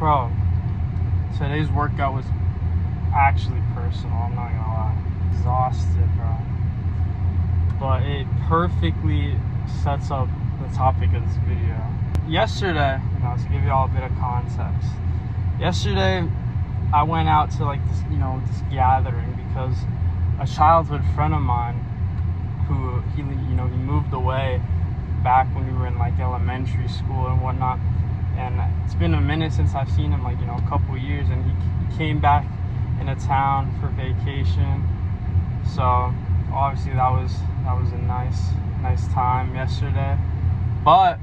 Bro, today's workout was actually personal, I'm not gonna lie. Exhausted, bro. But it perfectly sets up the topic of this video. Yesterday, to give you all a bit of context. Yesterday, I went out to this gathering because a childhood friend of mine who he moved away back when we were in elementary school and whatnot. And it's been a minute since I've seen him, a couple years, and he came back into town for vacation. So obviously that was a nice time yesterday. But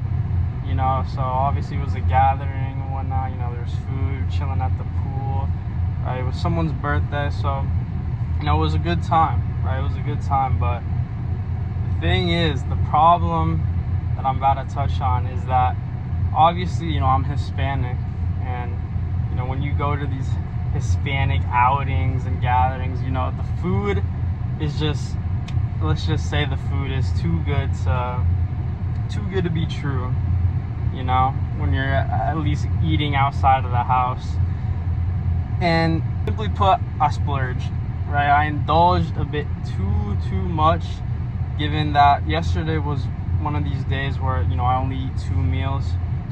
so obviously it was a gathering and whatnot. There was food, chilling at the pool. Right, it was someone's birthday, so it was a good time. Right, it was a good time. But the thing is, the problem that I'm about to touch on is that obviously, I'm Hispanic, and when you go to these Hispanic outings and gatherings, the food is just, let's just say the food is too good to be true. When you're at least eating outside of the house. And simply put, I splurged, right? I indulged a bit too much, given that yesterday was one of these days where I only eat 2 meals.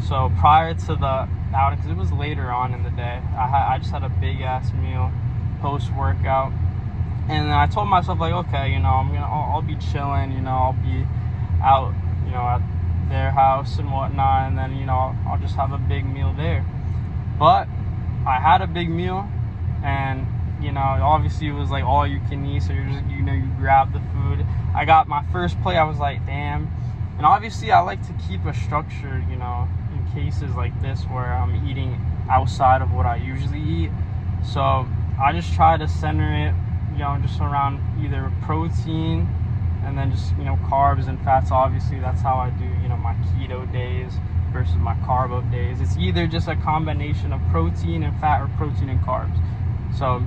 So prior to the outing, because it was later on in the day, I just had a big ass meal post workout, and then I told myself okay, I'll be chilling, I'll be out, at their house and whatnot, and then I'll just have a big meal there. But I had a big meal, and obviously it was all you can eat, so you're just you grab the food. I got my first plate, I was like, damn. And obviously I like to keep a structure, in cases like this where I'm eating outside of what I usually eat. So I just try to center it, just around either protein and then just, carbs and fats. Obviously that's how I do, my keto days versus my carb up days. It's either just a combination of protein and fat or protein and carbs. So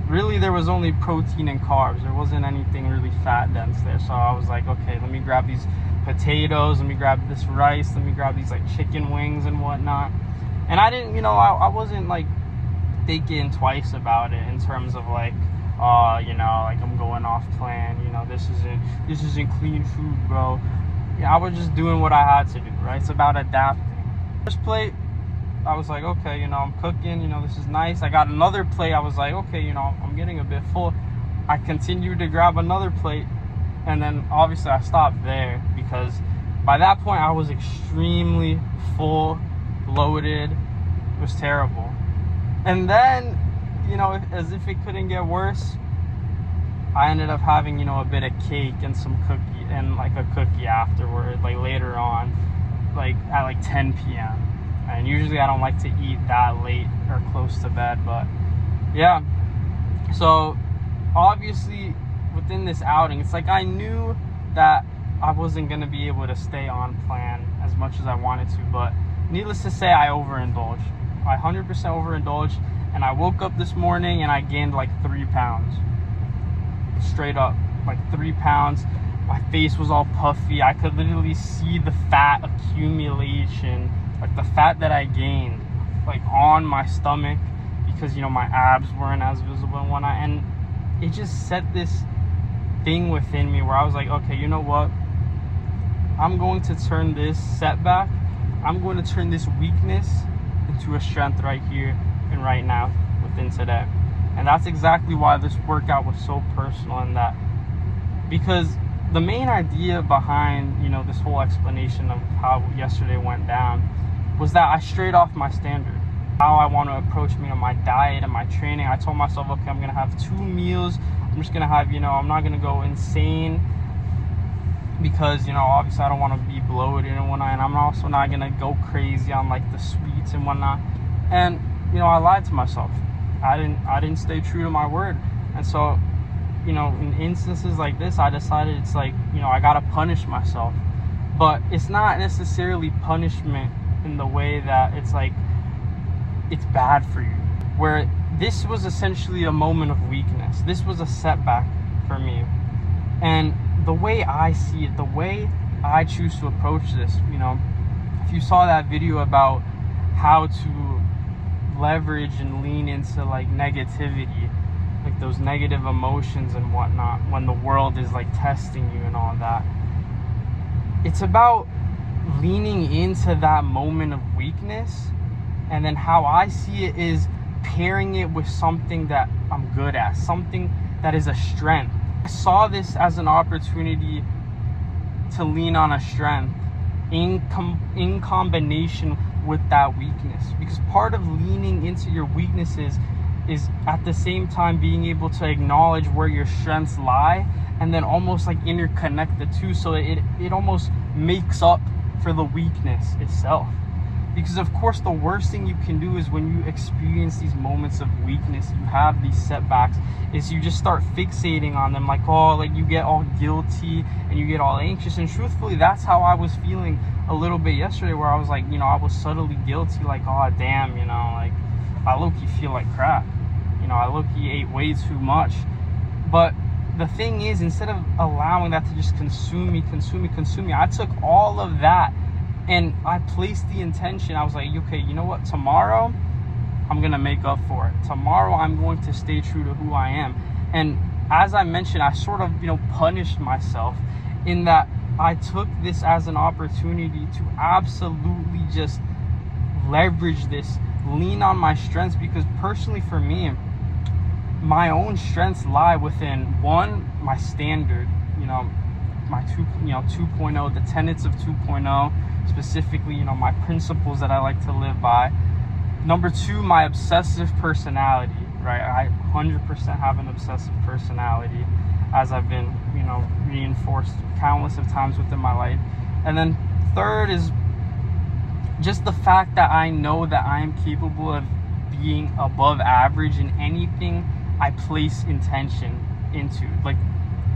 really there was only protein and carbs. There wasn't anything really fat dense there. So I was like, okay, let me grab these potatoes, let me grab this rice, let me grab these chicken wings and whatnot. And I didn't, I wasn't thinking twice about it in terms of I'm going off plan, this isn't clean food, bro. I was just doing what I had to do, right? It's about adapting. First plate, I was like, okay, I'm cooking, this is nice. I got another plate, I was like, okay, I'm getting a bit full. I continued to grab another plate, and then obviously I stopped there because by that point I was extremely full, bloated. It was terrible. And then, as if it couldn't get worse, I ended up having, a bit of cake and some cookie and a cookie afterward, later on, at 10 p.m. And usually I don't like to eat that late or close to bed, but yeah. So obviously within this outing, it's I knew that I wasn't going to be able to stay on plan as much as I wanted to, but needless to say, I overindulged. I 100% overindulged, and I woke up this morning and I gained 3 pounds. Straight up, 3 pounds. My face was all puffy. I could literally see the fat accumulation, the fat that I gained, on my stomach, because my abs weren't as visible and whatnot. And it just set this thing within me where I was like, okay, you know what? I'm going to turn this setback, I'm going to turn this weakness into a strength right here and right now within today. And that's exactly why this workout was so personal, in that, because the main idea behind, this whole explanation of how yesterday went down was that I strayed off my standard. How I want to approach my diet and my training. I told myself, okay, I'm going to have 2 meals. I'm just going to have, I'm not going to go insane because, obviously I don't want to be bloated and whatnot. And I'm also not going to go crazy on the sweets and whatnot. And, I lied to myself. I didn't stay true to my word. And so, in instances like this, I decided it's I gotta punish myself. But it's not necessarily punishment in the way that it's it's bad for you. Where this was essentially a moment of weakness. This was a setback for me. And the way I see it, the way I choose to approach this, if you saw that video about how to leverage and lean into like negativity, like those negative emotions and whatnot, when the world is like testing you and all that. It's about leaning into that moment of weakness, and then how I see it is pairing it with something that I'm good at, something that is a strength. I saw this as an opportunity to lean on a strength in combination with that weakness, because part of leaning into your weaknesses is at the same time being able to acknowledge where your strengths lie, and then almost like interconnect the two, so it almost makes up for the weakness itself. Because of course the worst thing you can do is when you experience these moments of weakness, you have these setbacks, is you just start fixating on them, like, oh, like you get all guilty and you get all anxious. And truthfully, that's how I was feeling a little bit yesterday, where I was like, I was subtly guilty, like, oh damn, like I low-key feel like crap, I low-key ate way too much. But the thing is, instead of allowing that to just consume me, I took all of that and I placed the intention. I was like, okay, you know what? Tomorrow, I'm going to make up for it. Tomorrow, I'm going to stay true to who I am. And as I mentioned, I sort of, punished myself in that I took this as an opportunity to absolutely just leverage this, lean on my strengths. Because personally for me, my own strengths lie within, one, my standard, my 2.0, the tenets of 2.0, specifically, my principles that I like to live by. Number two, my obsessive personality, right? I 100% have an obsessive personality, as I've been, reinforced countless of times within my life. And then third is just the fact that I know that I am capable of being above average in anything I place intention into. Like,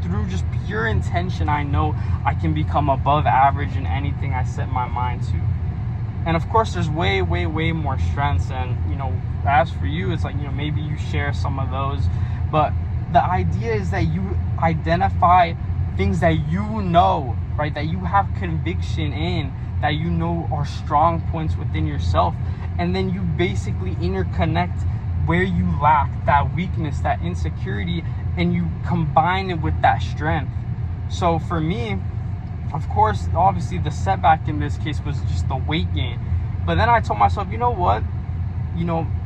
through just pure intention, I know I can become above average in anything I set my mind to. And of course, there's way more strengths. And, as for you, it's like, maybe you share some of those. But the idea is that you identify things that right, that you have conviction in, that are strong points within yourself. And then you basically interconnect where you lack, that weakness, that insecurity, and you combine it with that strength. So for me, of course, obviously the setback in this case was just the weight gain. But then I told myself, you know what?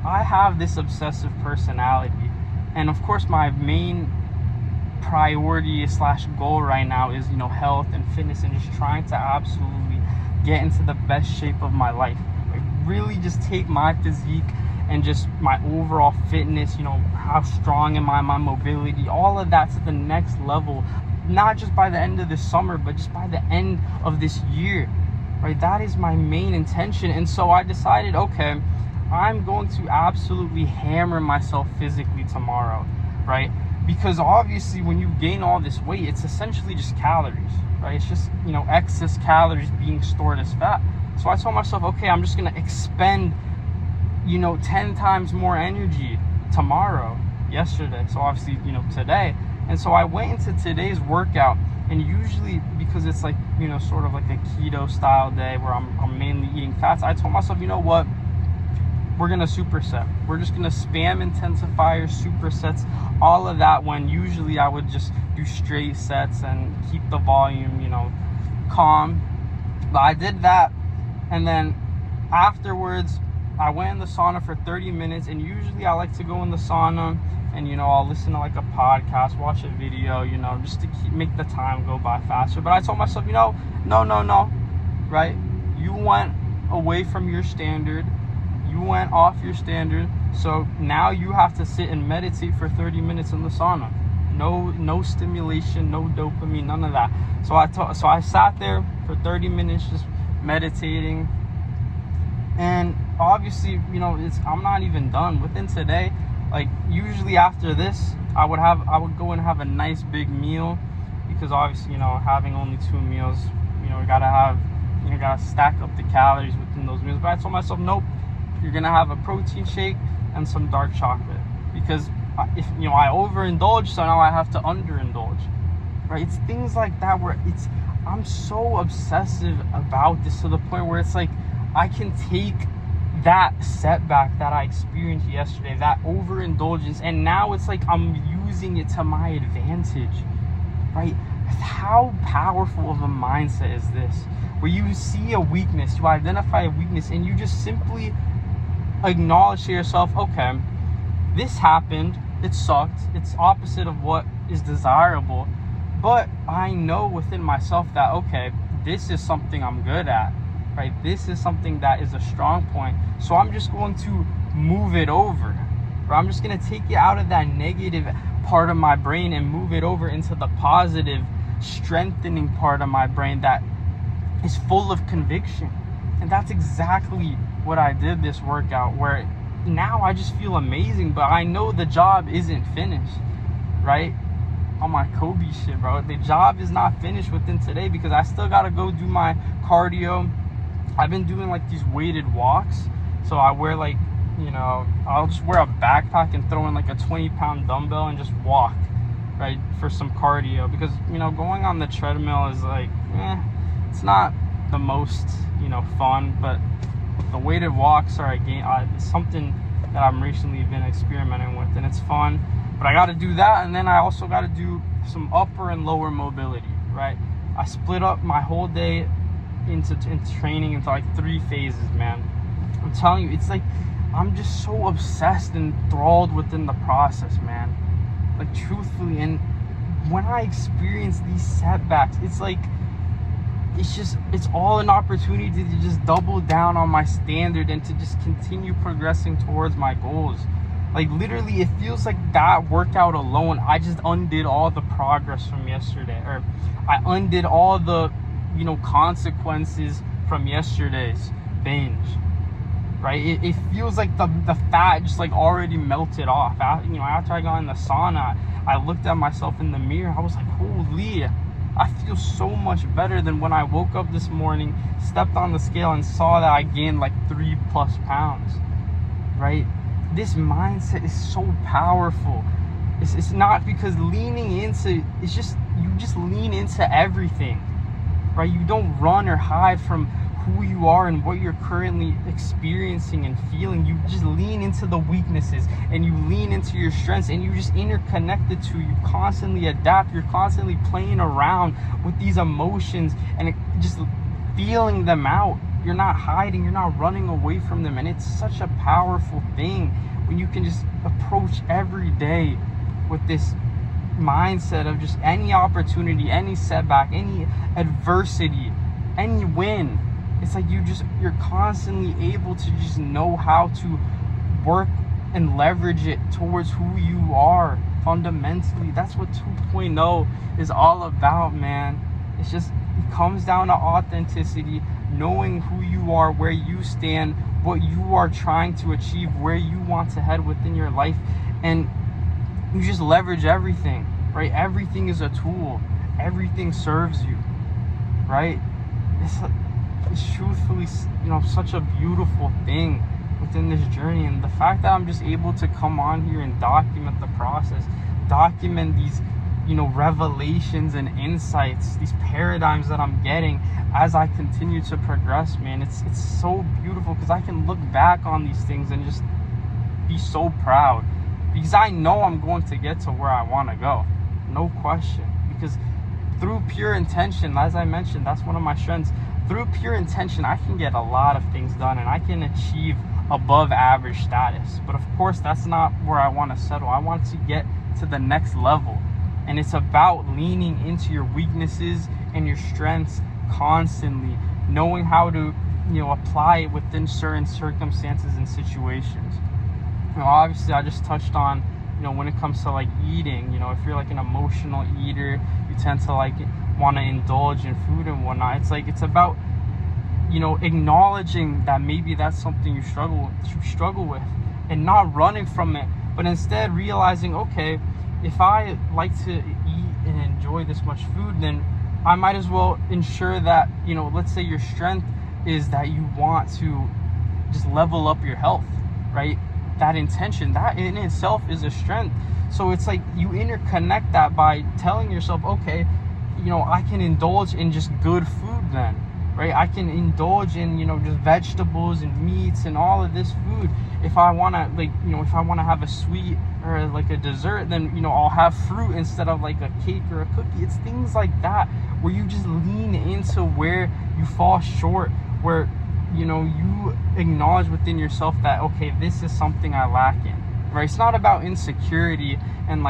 I have this obsessive personality. And of course, my main priority / goal right now is, health and fitness, and just trying to absolutely get into the best shape of my life. Like, really just take my physique and just my overall fitness, how strong am I, my mobility, all of that to the next level, not just by the end of this summer, but just by the end of this year, right? That is my main intention. And so I decided, okay, I'm going to absolutely hammer myself physically tomorrow, right? Because obviously when you gain all this weight, it's essentially just calories, right? It's just, excess calories being stored as fat. So I told myself, okay, I'm just going to expend 10 times more energy yesterday. So obviously, today. And so I went into today's workout, and usually because it's like, sort of like a keto style day where I'm mainly eating fats, I told myself, you know what? We're going to superset. We're just going to spam intensifiers, supersets, all of that, when usually I would just do straight sets and keep the volume, calm. But I did that. And then afterwards, I went in the sauna for 30 minutes, and usually I like to go in the sauna and, I'll listen to like a podcast, watch a video, just to make the time go by faster. But I told myself, no, right? You went away from your standard. You went off your standard. So now you have to sit and meditate for 30 minutes in the sauna. No stimulation, no dopamine, none of that. So I sat there for 30 minutes just meditating. And obviously, I'm not even done. Within today, like usually after this, I would go and have a nice big meal, because obviously, having only 2 meals, you gotta stack up the calories within those meals. But I told myself, nope, you're gonna have a protein shake and some dark chocolate, because if I overindulge, so now I have to underindulge, right? It's things like that where I'm so obsessive about this, to the point where it's like I can take that setback that I experienced yesterday, that overindulgence, and now it's like I'm using it to my advantage, right? How powerful of a mindset is this? Where you see a weakness, you identify a weakness, and you just simply acknowledge to yourself, okay, this happened, it sucked, it's opposite of what is desirable, but I know within myself that, okay, this is something I'm good at, right? This is something that is a strong point. So I'm just going to move it over, or I'm just going to take it out of that negative part of my brain and move it over into the positive, strengthening part of my brain that is full of conviction. And that's exactly what I did this workout, where now I just feel amazing, but I know the job isn't finished, right? On my Kobe shit, bro. The job is not finished within today, because I still gotta go do my cardio. I've been doing like these weighted walks. So I wear like, I'll just wear a backpack and throw in like a 20-pound dumbbell and just walk, right, for some cardio. Because, going on the treadmill is like, it's not the most, fun, but the weighted walks are something that I've recently been experimenting with, and it's fun. But I got to do that, and then I also got to do some upper and lower mobility, right? I split up my whole day into training into like 3 phases, man. I'm telling you, it's like I'm just so obsessed and enthralled within the process, man. Like, truthfully, and when I experience these setbacks, it's like it's all an opportunity to just double down on my standard and to just continue progressing towards my goals. Like, literally, it feels like that workout alone, I just undid all the progress from yesterday, or I undid all the consequences from yesterday's binge, right? It feels like the fat just like already melted off. After I got in the sauna, I looked at myself in the mirror. I was like, holy, I feel so much better than when I woke up this morning, stepped on the scale, and saw that I gained like 3+ pounds, right? This mindset is so powerful. It's not because leaning into, it's just, you just lean into everything, right? You don't run or hide from who you are and what you're currently experiencing and feeling. You just lean into the weaknesses, and you lean into your strengths, and you just interconnect the two. You constantly adapt. You're constantly playing around with these emotions and just feeling them out. You're not hiding, you're not running away from them. And it's such a powerful thing when you can just approach every day with this mindset of just any opportunity, any setback, any adversity, any win. It's like you're constantly able to just know how to work and leverage it towards who you are fundamentally. That's what 2.0 is all about, man. It comes down to authenticity, knowing who you are, where you stand, what you are trying to achieve, where you want to head within your life, and you just leverage everything, right? Everything is a tool. Everything serves you, right? It's truthfully, such a beautiful thing within this journey. And the fact that I'm just able to come on here and document the process, document these, revelations and insights, these paradigms that I'm getting as I continue to progress, man. It's so beautiful, because I can look back on these things and just be so proud, because I know I'm going to get to where I want to go, no question. Because through pure intention, as I mentioned, that's one of my strengths. Through pure intention, I can get a lot of things done, and I can achieve above average status. But of course, that's not where I want to settle. I want to get to the next level. And it's about leaning into your weaknesses and your strengths constantly, knowing how to, apply it within certain circumstances and situations. Obviously, I just touched on, when it comes to like eating, if you're like an emotional eater, you tend to like want to indulge in food and whatnot. It's about, acknowledging that maybe that's something you struggle with, and not running from it, but instead realizing, okay, if I like to eat and enjoy this much food, then I might as well ensure that, let's say your strength is that you want to just level up your health, right? That intention, that in itself is a strength. So it's like you interconnect that by telling yourself, okay, I can indulge in just good food then, right? I can indulge in, just vegetables and meats and all of this food. If I want to, if I want to have a sweet or like a dessert, then, I'll have fruit instead of like a cake or a cookie. It's things like that where you just lean into where you fall short, where, you acknowledge within yourself that, okay, this is something I lack in, right? It's not about insecurity and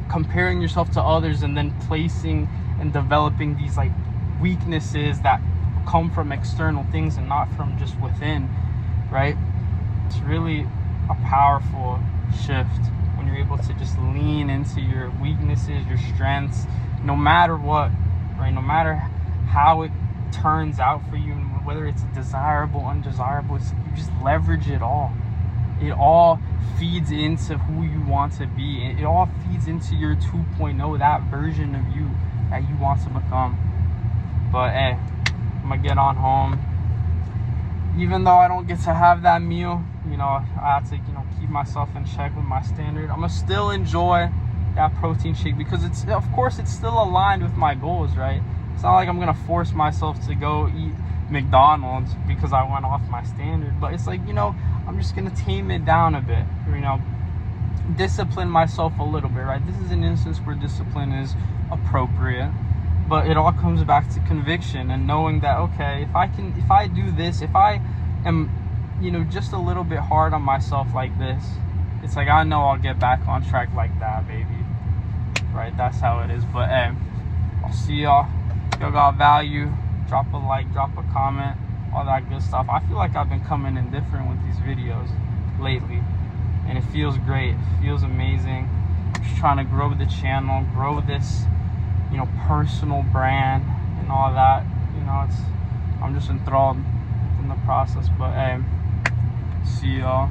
comparing yourself to others and then placing and developing these like weaknesses that come from external things and not from just within, right? It's really a powerful shift when you're able to just lean into your weaknesses, your strengths, no matter what, right? No matter how it turns out for you, whether it's desirable, undesirable, you just leverage it all. It all feeds into who you want to be. It all feeds into your 2.0, that version of you that you want to become. But hey, I'm gonna get on home. Even though I don't get to have that meal, I have to, keep myself in check with my standard. I'm gonna still enjoy that protein shake because it's still aligned with my goals, right? It's not like I'm gonna force myself to go eat McDonald's because I went off my standard, but it's like, I'm just gonna tame it down a bit, discipline myself a little bit, right? This is an instance where discipline is appropriate, but it all comes back to conviction and knowing that, okay, if I do this, if I am, just a little bit hard on myself like this, it's like, I know I'll get back on track like that, baby, right? That's how it is. But hey, I'll see y'all. If y'all got value, drop a like, drop a comment, all that good stuff. I feel like I've been coming in different with these videos lately, and it feels great. It feels amazing. I'm just trying to grow the channel, grow this, personal brand and all that. I'm just enthralled in the process. But hey, see y'all.